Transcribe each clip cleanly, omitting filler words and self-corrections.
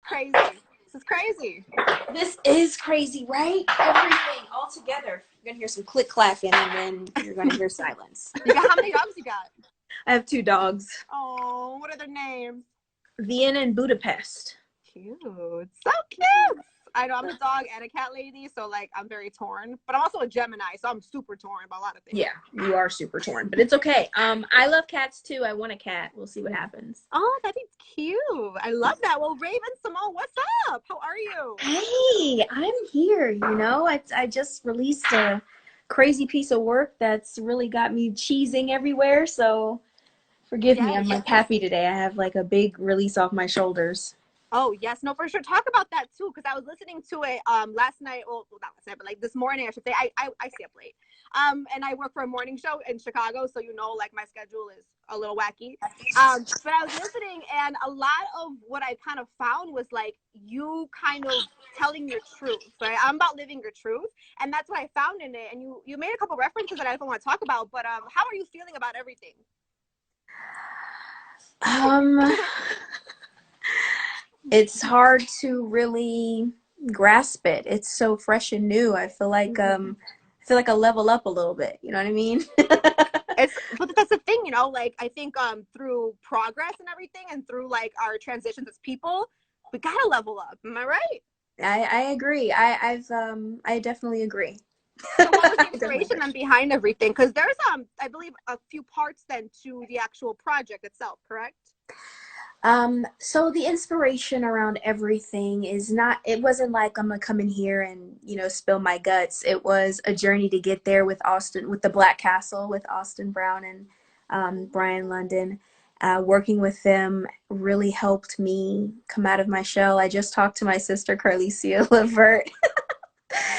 crazy. This is crazy. This is crazy, right? Everything all together. You're gonna hear some click clacking, and then you're gonna hear silence. You got how many dogs you got? I have 2 dogs. Oh, what are their names? Vienna and Budapest. Cute. So cute. I know I'm a dog and a cat lady, so like I'm very torn. But I'm also a Gemini, so I'm super torn about a lot of things. Yeah, you are super torn, but it's okay. I love cats too. I want a cat. We'll see what happens. Oh, that'd be cute. I love that. Well, Raven, Symone, what's up? How are you? Hey, I'm here. I just released a crazy piece of work that's really got me cheesing everywhere. So forgive me. Yes. I'm like happy today. I have like a big release off my shoulders. Oh, yes. No, for sure. Talk about that too, because I was listening to it last night. Well, not last night, but like this morning, I should say. I stay up late. And I work for a morning show in Chicago, so like my schedule is a little wacky. But I was listening, and a lot of what I kind of found was like you kind of telling your truth, right? I'm about living your truth, and that's what I found in it. And you made a couple references that I don't want to talk about, but how are you feeling about everything? It's hard to really grasp it. It's so fresh and new. I feel like I level up a little bit. You know what I mean? But that's the thing, like I think through progress and everything, and through like our transitions as people, we gotta level up. Am I right? I agree. I definitely agree. So what was the inspiration then behind everything? Because there's I believe a few parts then to the actual project itself, correct? So the inspiration around everything it wasn't like I'm gonna come in here and, spill my guts. It was a journey to get there with the Black Castle, with Austin Brown and Brian London. Working with them really helped me come out of my shell. I just talked to my sister, Carlicia Levert,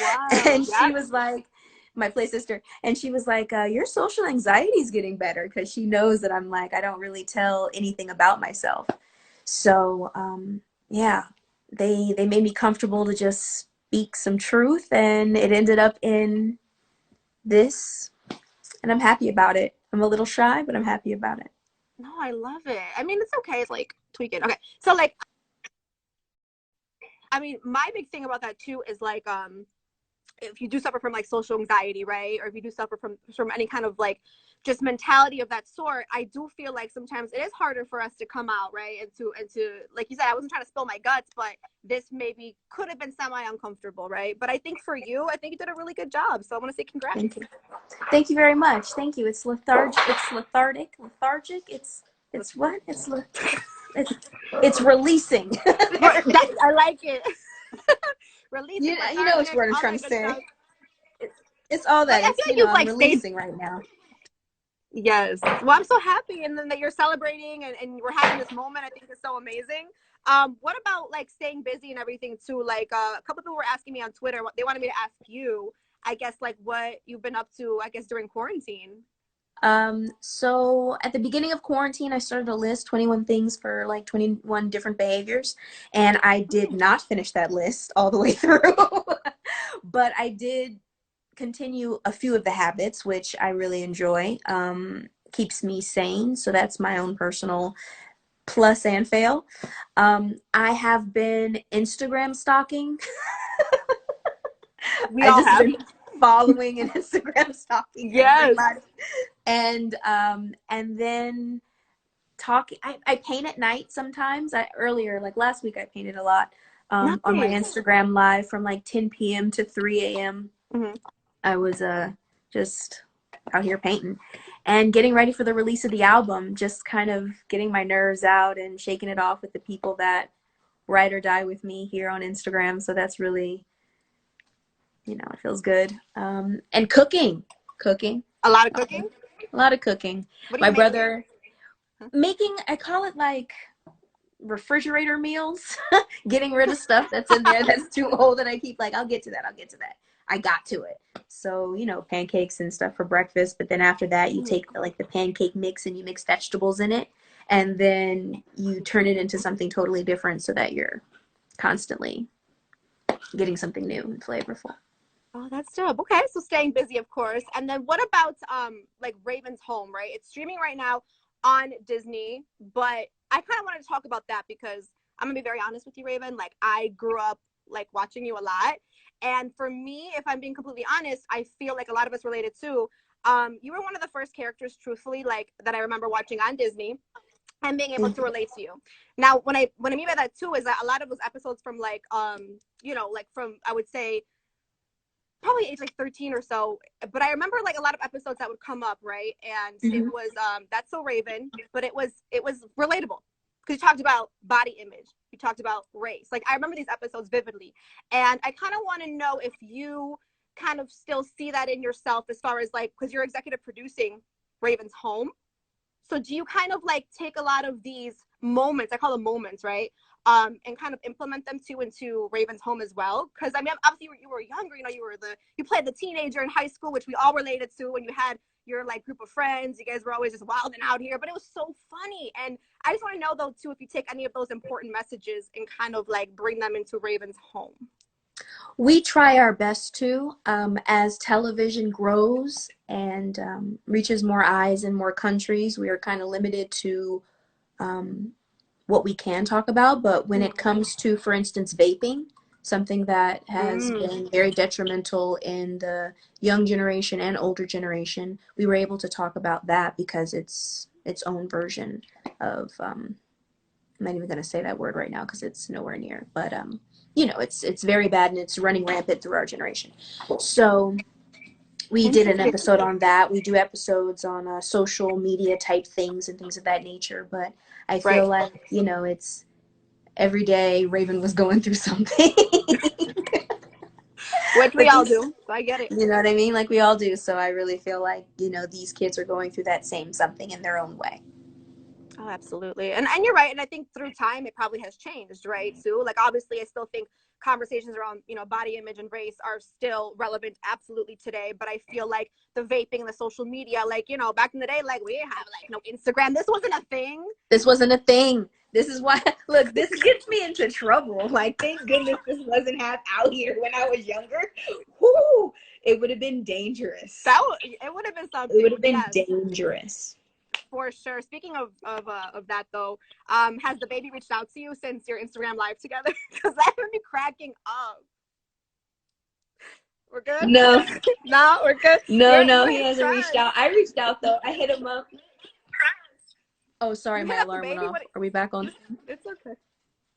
Wow. and she was like, my play sister, and she was like, your social anxiety is getting better, because she knows that I'm like, I don't really tell anything about myself. So yeah, they made me comfortable to just speak some truth, and it ended up in this, and I'm happy about it. I'm a little shy, but I'm happy about it. No, I love it. I mean, it's okay. It's like tweak it. Okay. So like, I mean, my big thing about that too is like if you do suffer from like social anxiety, right? Or if you do suffer from any kind of like just mentality of that sort, I do feel like sometimes it is harder for us to come out, right? And to like you said, I wasn't trying to spill my guts, but this maybe could have been semi uncomfortable, right? But I think for you, I think you did a really good job. So I want to say congrats. Thank you. Thank you very much. Thank you. It's lethargic. It's what? It's releasing. I like it. Releasing. You know which word I'm trying to say. Stuff. It's all that. Like, I feel like I'm releasing right now. Yes. Well, I'm so happy, and then that you're celebrating and we're having this moment. I think is so amazing. What about like staying busy and everything too? Like a couple people were asking me on Twitter. They wanted me to ask you, I guess, like what you've been up to, I guess, during quarantine. So at the beginning of quarantine, I started a list, 21 things for like 21 different behaviors. And I did not finish that list all the way through, but I did continue a few of the habits, which I really enjoy. Keeps me sane. So that's my own personal plus and fail. I have been Instagram stalking. We all have. Been following and Instagram stalking. Yes. Everybody. And then talking. I paint at night sometimes. Earlier, like last week, I painted a lot Nice. on my Instagram live from like 10 p.m. to 3 a.m. Mm-hmm. I was just out here painting and getting ready for the release of the album, just kind of getting my nerves out and shaking it off with the people that ride or die with me here on Instagram. So that's really, it feels good. And cooking. A lot of cooking? A lot of cooking. My brother making, I call it like refrigerator meals, getting rid of stuff that's in there that's too old, and I keep like, I'll get to that. I got to it. So, pancakes and stuff for breakfast. But then after that, you take the pancake mix and you mix vegetables in it. And then you turn it into something totally different so that you're constantly getting something new and flavorful. Oh, that's dope. Okay, so staying busy, of course. And then what about like Raven's Home, right? It's streaming right now on Disney, but I kind of wanted to talk about that because I'm gonna be very honest with you, Raven. Like, I grew up like watching you a lot, and for me, if I'm being completely honest, I feel like a lot of us related too. You were one of the first characters, truthfully, like that I remember watching on Disney and being able to relate to you. Now, what I mean by that too is that a lot of those episodes from like you know, like from, I would say, probably age like 13 or so, but I remember like a lot of episodes that would come up, right? And it was That's So Raven, but it was relatable because you talked about body image, you talked about race. Like, I remember these episodes vividly, and I kind of want to know if you kind of still see that in yourself, as far as like, because you're executive producing Raven's Home. So do you kind of like take a lot of these moments, I call them moments, right? And kind of implement them too into Raven's Home as well? Because I mean, obviously you were younger, you know, you played the teenager in high school, which we all related to when you had your like group of friends. You guys were always just wilding out here, but it was so funny. And I just want to know though too, if you take any of those important messages and kind of like bring them into Raven's Home. We try our best to, as television grows and reaches more eyes in more countries, we are kind of limited to what we can talk about. But when it comes to, for instance, vaping, something that has been very detrimental in the young generation and older generation, we were able to talk about that because it's its own version of, I'm not even going to say that word right now because it's nowhere near, but you know, it's very bad and it's running rampant through our generation. So we did an episode on that. We do episodes on social media type things and things of that nature. But I feel like, you know, it's every day Raven was going through something. Which we all do. So I get it. You know what I mean? Like we all do. So I really feel like, you know, these kids are going through that same something in their own way. Oh, absolutely. And you're right. And I think through time, it probably has changed, right, Sue? Like, obviously, I still think conversations around, you know, body image and race are still relevant absolutely today. But I feel like the vaping, the social media, like, you know, back in the day, like, we didn't have, like, no Instagram. This wasn't a thing. This wasn't a thing. This is why, look, this gets me into trouble. Like, thank goodness this wasn't out here when I was younger. Whoo! It would have been dangerous. It would have been something. It would have been dangerous. For sure. Speaking of that though, has the baby reached out to you since your Instagram live together? Because that would be cracking up. We're good? No. No, we're good. No, he hasn't reached out. I reached out though. I hit him up. Oh, sorry, my alarm went off. Are we back on? It's okay.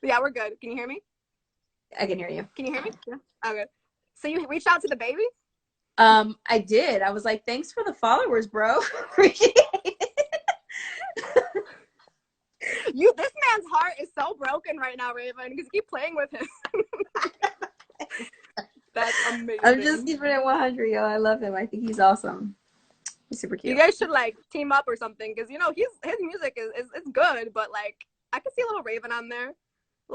Yeah, we're good. Can you hear me? I can hear you. Can you hear me? Yeah. Okay. So you reached out to the baby? I did. I was like, thanks for the followers, bro. Appreciate it. This man's heart is so broken right now, Raven, because you keep playing with him. That's amazing. I'm just keeping it 100, yo. I love him. I think he's awesome. He's super cute. You guys should like team up or something, because you know his music is good, but like I could see a little Raven on there.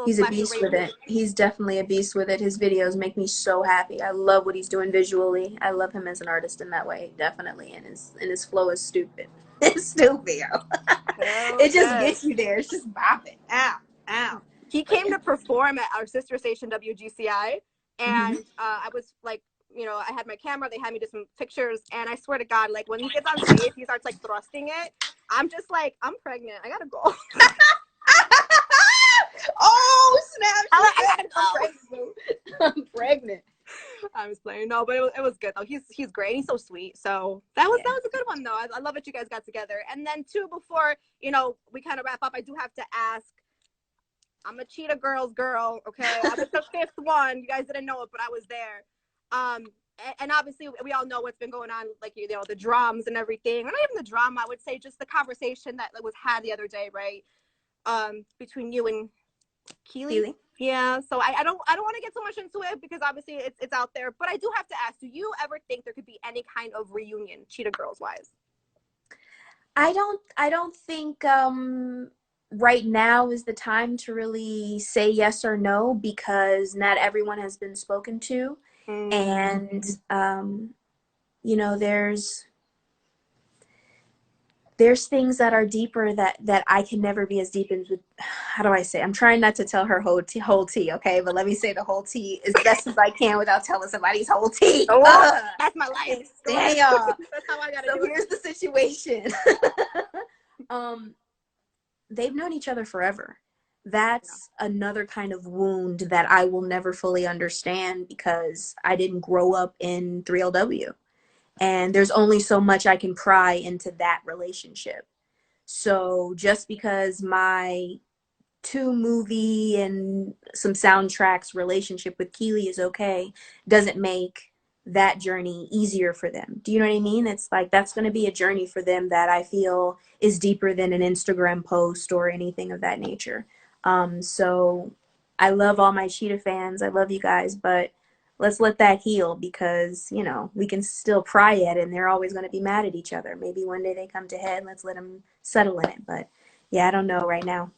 He's a beast with it. He's definitely a beast with it. His videos make me so happy. I love what he's doing visually. I love him as an artist in that way, definitely. And his flow is stupid. It's stupid, yo. It just gets you there. It's just bopping. Ow, ow. He came to perform at our sister station WGCI, and I was like, you know, I had my camera. They had me do some pictures, and I swear to God, like when he gets on stage, he starts like thrusting it. I'm just like, I'm pregnant. I gotta go. Oh snap! I gotta go. I'm pregnant. I was playing. No, but it was good though. He's great. He's so sweet. So that was a good one though. I love that you guys got together. And then too, before you know we kind of wrap up, I do have to ask. I'm a Cheetah Girls girl. Okay, I was the fifth one. You guys didn't know it, but I was there. And obviously we all know what's been going on, like, you know, the drums and everything. Or not even the drama. I would say just the conversation that was had the other day, right? Between you and Keely. Yeah, so I don't want to get so much into it because obviously it's out there, but I do have to ask, do you ever think there could be any kind of reunion, Cheetah Girls wise? I don't think right now is the time to really say yes or no, because not everyone has been spoken to. And you know, there's things that are deeper that I can never be as deep into. How do I say? I'm trying not to tell her whole tea, okay? But let me say the whole tea as best as I can without telling somebody's whole tea. Oh, that's my life. Damn. That's how I gotta do it. Here's the situation. They've known each other forever. that's another kind of wound that I will never fully understand because I didn't grow up in 3LW. And there's only so much I can pry into that relationship. So just because my 2 movie and some soundtracks relationship with Keely is okay doesn't make that journey easier for them. Do you know what I mean? It's like that's going to be a journey for them that I feel is deeper than an Instagram post or anything of that nature. So I love all my Cheetah fans. I love you guys, but let's let that heal because, you know, we can still pry at it and they're always going to be mad at each other. Maybe one day they come to head. Let's let them settle in it. But yeah, I don't know right now.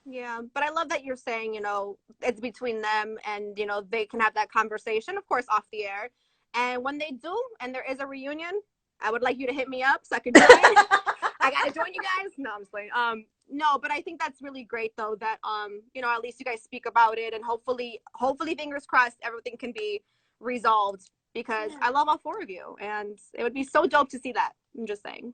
Yeah, but I love that you're saying, you know, it's between them and, you know, they can have that conversation, of course, off the air. And when they do, and there is a reunion, I would like you to hit me up so I can join. I gotta join you guys. No, I'm just playing. No, but I think that's really great though that you know, at least you guys speak about it and hopefully fingers crossed everything can be resolved because I love all 4 of you and it would be so dope to see that. I'm just saying.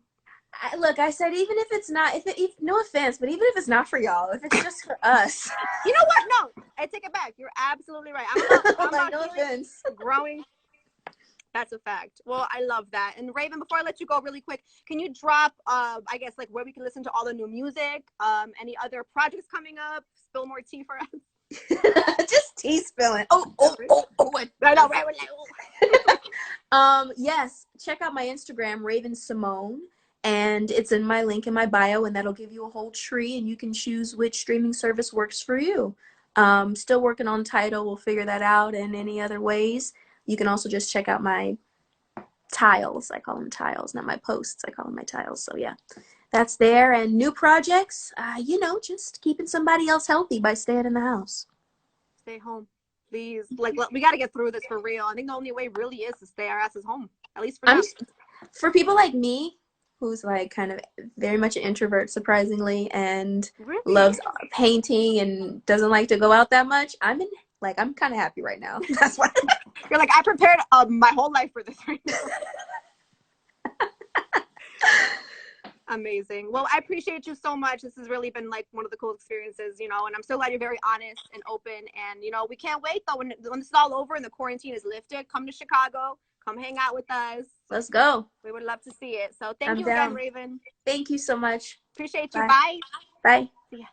Look, I said even if it's not, if no offense, but even if it's not for y'all, if it's just for us. You know what? No, I take it back. You're absolutely right. I'm like, about no offense. growing. That's a fact. Well, I love that. And Raven, before I let you go really quick, can you drop I guess like where we can listen to all the new music, any other projects coming up, spill more tea for us? Just tea spilling. I know, right? Yes, check out my Instagram, Raven Symone, and it's in my link in my bio, and that'll give you a whole tree, and you can choose which streaming service works for you. Still working on title. We'll figure that out, and any other ways. You can also just check out my tiles. I call them tiles, not my posts. I call them my tiles. So yeah, that's there. And new projects, you know, just keeping somebody else healthy by staying in the house. Stay home, please. Like, we got to get through this for real. I think the only way really is to stay our asses home, at least for now. For people like me, who's like kind of very much an introvert, surprisingly, and loves painting and doesn't like to go out that much, I'm kind of happy right now. That's why. You're like, I prepared my whole life for this right now. Amazing. Well, I appreciate you so much. This has really been like one of the cool experiences, you know, and I'm so glad you're very honest and open. And, you know, we can't wait though when this is all over and the quarantine is lifted. Come to Chicago. Come hang out with us. Let's go. We would love to see it. So thank you again, Raven. Thank you so much. Appreciate you. Bye. Bye. See ya.